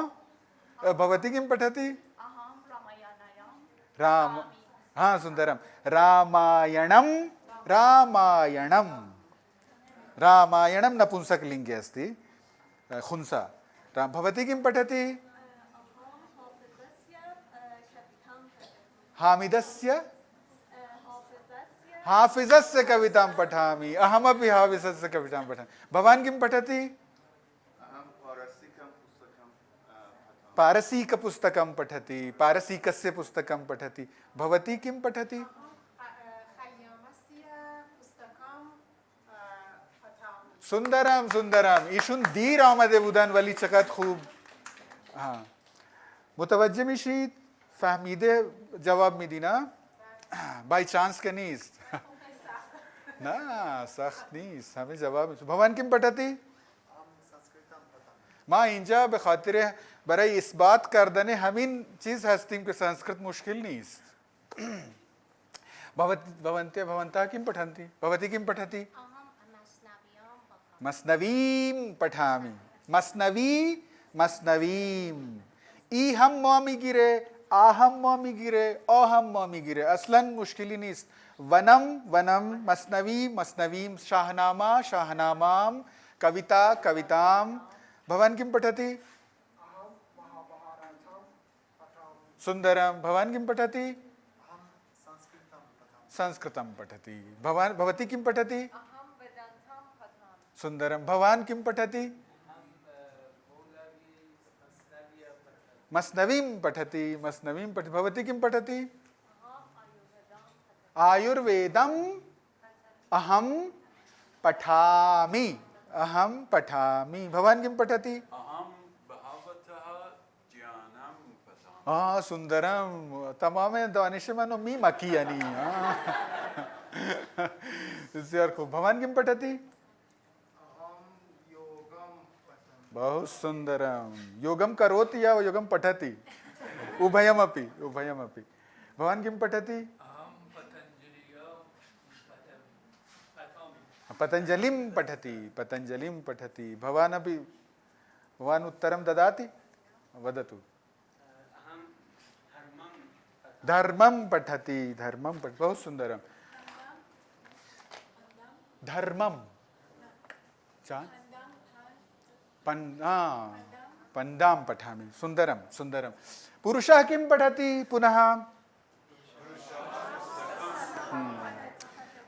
Speaker 2: भवती किं पठति?
Speaker 4: अहं रामायणं
Speaker 2: राम, हाँ सुंदरम। रामायणं रामायणं रामायणं नपुंसकलिङ्गे अस्ति, खुंसा। भवती किं पठति? हामिदस्य हाफिजस्य कवितां पठामि। अहमपि हाफिजस्य कवितां पठामि। भवान् किं पठति? पारसीकपुस्तकं पठति। पारसीकस्य पुस्तकं पठति। भवती किं पठति? सुंदरम सुंदरम। इशुन दी रामदे बुदान वली चकत खूब। हाँ मुतवज्जे मिशीद फहमीदे जवाब में दीना बाई चांस के नीस ना सख्त नीस हमें जवाब। भवान किम पठती? माँ इंजा बखातिर बराई इस बात कर दने हमीन चीज हस्तीम के संस्कृत मुश्किल नीस। भवंते भवंता किम पठन्ति? भवती किम पठति? मस्नवीं पठामि। मस्नवी मस्नवीं। ई हम मौमी गिरे, आहम मौमी गिरे, अहम मौमी गिरे। असलन मुश्किल नीस। वनम वनम, मस्नवी मस्नवीं, शाहनामा शाहनामाम, कविता कविताम। भवान किम पठति? सुंदरम। भवान किम पठति? संस्कृतं पठति। भवान भवती किम पठति? सुंदरम। भवान किम पठति? मस्नवीं पठति। मस्नवीं पठति। भवती किम पठति? आयुर्वेदम अहम पठामि। अहम पठामि। भवान किम पठति? हाँ सुंदरम। तमाम दानिशमनो मी मकियानी। इससे खूब। भवान किम पठति? बहुत सुंदरम। योगम करोति या योगम पठति? उभयमपि उभयमपि। भवान किम पठति? पतंजलिं पठति। पतंजलिं पठति। भवान अपि भवान उत्तरं ददाति? वदतु। धर्मं पठति। धर्मं पठति। बहुत सुंदरम। धर्मं पंडां पठामि। सुंदरम सुंदरम। पुरुषः किं पठति पुनः?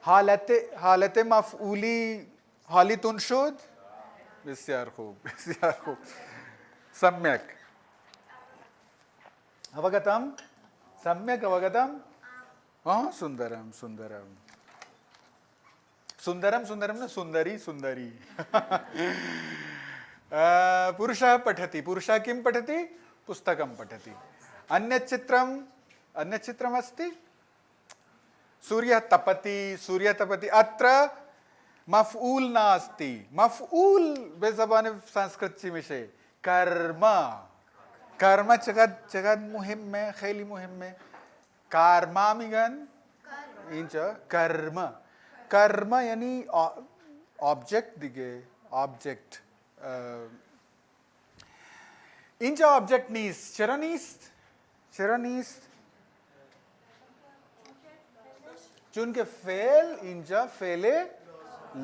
Speaker 2: हालते मफऊली हालितुन शुद्ध। बिस्यार खूब बिस्यार खूब। सम्यक अवगतम? सम्यक अवगतम? हाँ सुंदरम सुंदरम। सुंदरम सुंदरम न सुंदरी सुंदरी। पुरुषः पठति। पुरुषः किं पठति? पुस्तकं पठति। अन्यचित्रम् अन्यचित्रम् अस्ति? सूर्यः तपति। सूर्यः तपति। अत्र मफऊल नास्ति। मफऊल बेज़बान संस्कृत ची मिशे कर्म। कर्म जगत जगत मुहिम में, खेली मुहिम में Karma migan incha karma. Karma yani object dige object. Incha object nis cheranis चूंकि फेल इंजा फेले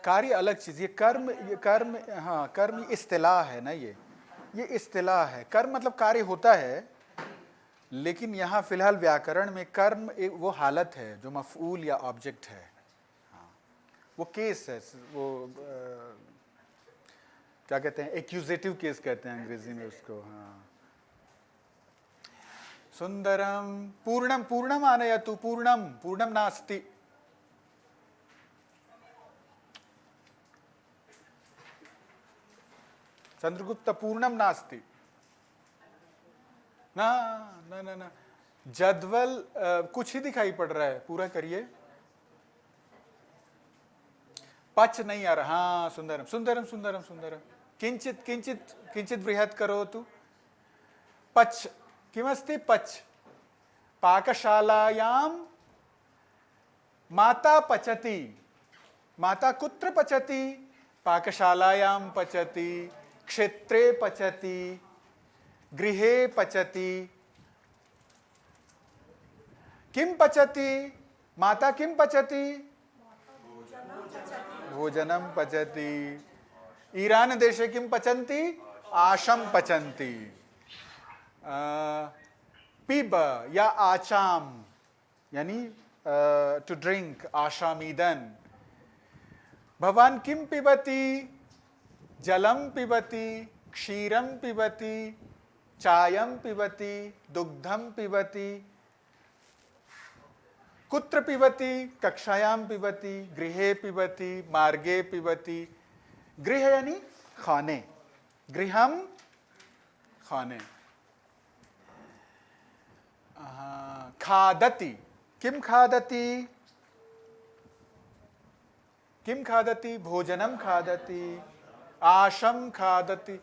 Speaker 2: कारी अलग चीज ये कर्म इस्तिलाह है ना ये इस्तिलाह है कर्म मतलब कार्य होता है लेकिन यहाँ फिलहाल व्याकरण में कर्म वो हालत है जो मफऊल या ऑब्जेक्ट है हाँ वो केस है वो क्या कहते हैं एक्यूजेटिव केस कहते हैं अंग्रेजी में उसको हाँ सुंदरम पूर्णम आनयतु पूर्णम नास्ति चंद्रगुप्त पूर्णम नास्ति ना ना ना ना जदवल कुछ ही दिखाई पड़ रहा है पूरा करिए पच नहीं आ रहा हाँ सुंदरम सुंदरम सुंदरम सुंदरम किंचित किंचित किंचित बृहत् करोतु पच किमस्ति पच पाकशालायां माता पचति माता कुत्र पचति पाकशालायां पचति क्षेत्रे पचति गृहे पचति किम पचति माता किम पचति भोजनम पचति ईरान देशे किम पचन्ति आशम पचन्ति पिब या आचाम यानी टू ड्रिंक आशामीदन भवान किम पिबति जलम पिबति क्षीरम पिबति चायम पिबति दुग्धम पिबति कुत्र पिबति कक्षायां पिबति गृहे पिबति मार्गे पिबति गृह यानी खाने गृहम खाने खादति किम खादति भोजनम खादति आशम खादति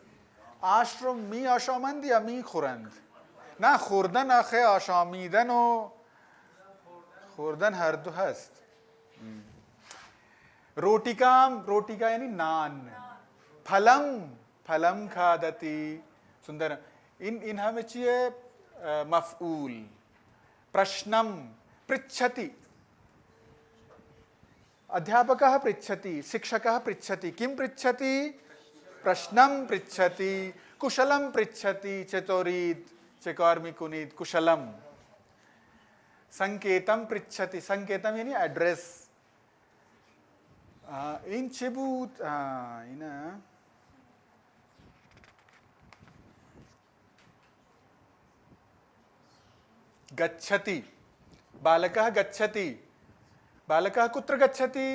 Speaker 2: आश्रम मी आशामंद या मी खुरंद ना खुर्दन आखे आशामीदन हो खुर्दन हर दो हस्त रोटिका यानी नान फलम खादति सुंदर इन हमें चाहिए मफऊल प्रश्नम पृच्छति अध्यापकः पृच्छति शिक्षकः पृच्छति किं पृच्छति प्रश्नं पृच्छति कुशलं पृच्छति चतुरीत चकारमि कुनीत कुशलम संकेतम पृच्छति संकेतम यानी एड्रेस इन चिबूत इन गच्छति बालकः गच्छति बालकः कुत्र गच्छति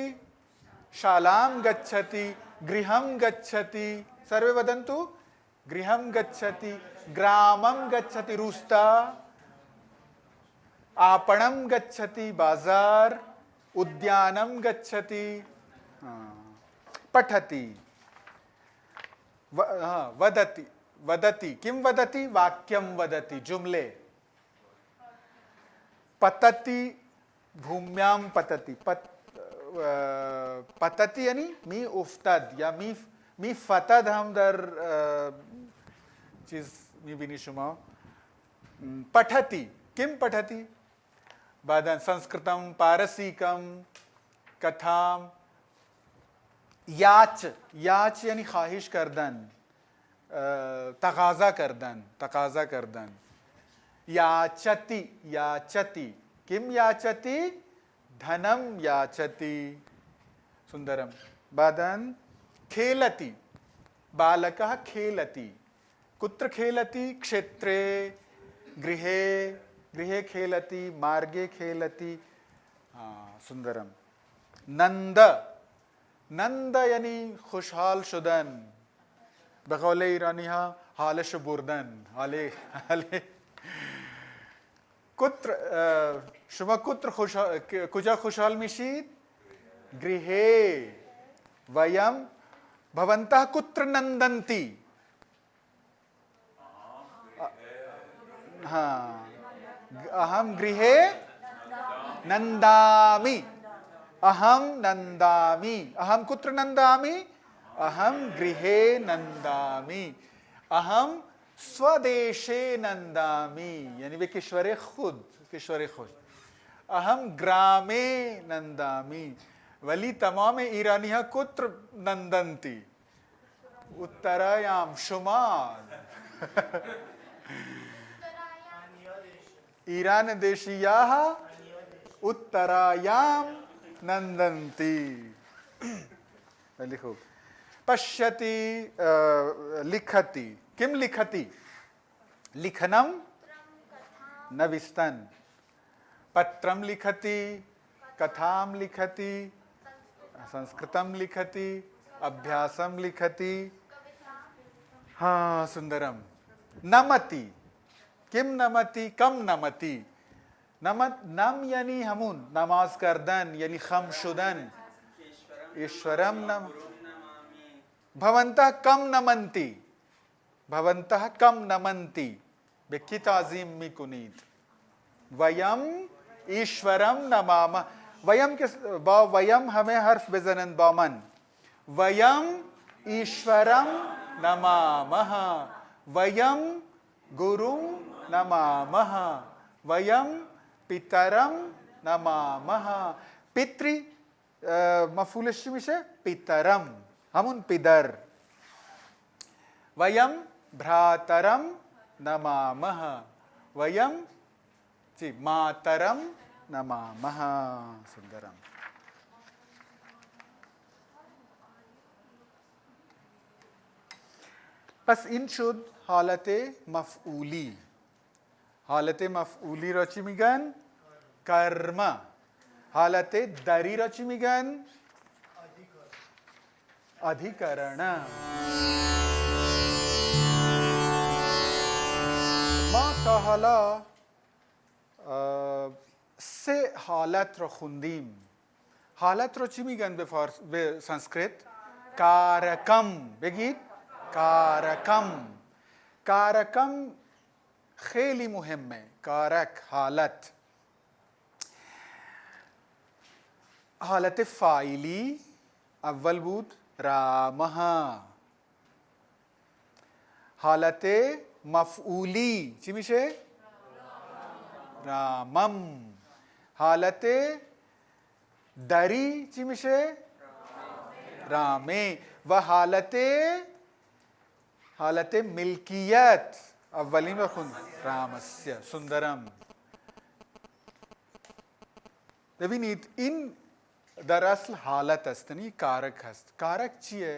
Speaker 2: शालां गच्छति गृहं गच्छति सर्वे वदन्तु गृहं गच्छति ग्रामं गच्छति रुस्ता आपणं गच्छति बाजार उद्यानं गच्छति पठति वदति किं वदति वाक्यं वदति जुमले पतति भूम्यां पतति पतति यानी मी उफ्तद या मी फतद हम दर चीज मी बिनिशुमा पठति किम पठति बादन संस्कृतम पारसीकम कथाम, याच, याच यानी ख्वाहिश करदन, तकाजा करदन, तकाजा करदन। याचति, याचति, किम याचति? धनम याचति। सुंदरम। बादन खेलति, बालकः खेलति, कुत्र खेलति? क्षेत्रे, गृहे, गृहे खेलति, मार्गे खेलति। हाँ, सुंदरम। नंद, नंद यानी खुशहाल शुदन, बकौले ईरानी हालश बुर्दन, हाले हाले। कुत्र शुमा कुत्र कुजा खुशहाल मिशीद? गृहे। वयम भवन्तः कुत्र नंदन्ति? हाँ, अहम गृहे नंदामि, अहम नंदामि। अहम कुत्र नंदामि? अहम गृहे नंदामि। अहम स्वदेशे नंदामि, यानी वे किश्वरे खुद, किश्वरे खुद। अहम ग्रामे नंदामि। वली तमाम ईरानिया कुत्र नंदन्ति? उत्तरायाम, शुमाल। ईरान देशीयाः उत्तरायाम नंदन्ति। लिखो। पश्यति, लिखति, किम लिखति? लिखनम नविस्तन। पत्रम लिखति, कथाम लिखति, संस्कृतम लिखति, अभ्यासम लिखति। हाँ, सुंदरम। नमति, किम नमति? कम नमति। नमत, नम यानी हमुन, नमाज करदन यानी खम शुदन। ईश्वरम नम। भवन्तः कम नमन्ति, भवन्तः कम नमन्ति, बेकी ताजीम मी कुनीत। वयम ईश्वरम नमामः। वयम के वयम हमें हर्फ बेजनन बामन। वयम ईश्वरम नमामः, वयम गुरुं नमामः, वयम पितरम नमामः। पितृ मफूल शिमिशे पितरम, हमुन पिदर। वयम भ्रातरम नमामः, वयम जी मातरम नमामः। सुंदरम। बस इन शुद्ध हालते मफऊली, हालते मफऊली रचिमिगन कर्म, हालते दरी रचिमिगन अधिकरण। मा ताहाला से हालत रो खुंदीम, हालत रो चिमिगन बे संस्कृत कारकम, बेगीत कारकम। कारकम खेली मुहिम है। कारक हालत, हालत फाइली अव्वल बूद रामः, हालत मफऊली चिमिशे रामम, हालत दरी चिमिशे रामे, व हालत मिल्कियत अव्वली में खुन रामस्य। सुंदरम। बबीनीत इन दरअसल हालत असतनी कारक हस्त। कारक चीए?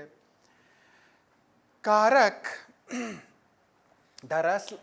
Speaker 2: कारक दरअसल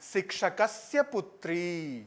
Speaker 2: शिक्षकस्य पुत्री.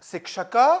Speaker 2: शिक्षका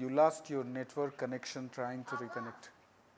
Speaker 2: You lost your network connection trying to reconnect.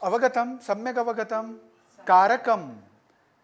Speaker 2: अवगतम सम्यक अवगतम.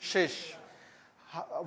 Speaker 2: 6.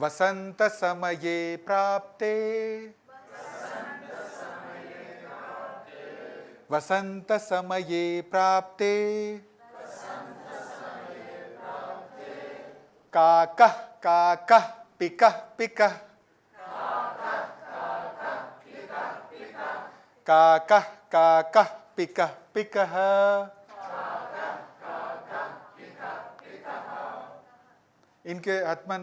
Speaker 2: वसंत समये प्राप्ते. वसंत समये प्राप्ते. काकः काकः पिकः पिकः. काकः काकः पिकः पिकः. इनके हतमन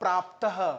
Speaker 2: प्राप्तः.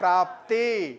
Speaker 2: प्राप्ते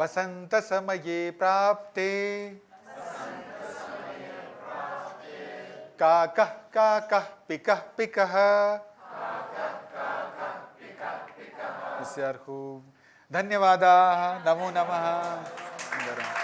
Speaker 2: वसंत समये प्राप्ते काकः काकः पिकः पिकः. विस्यार खूब. धन्यवादाः. नमो नमः.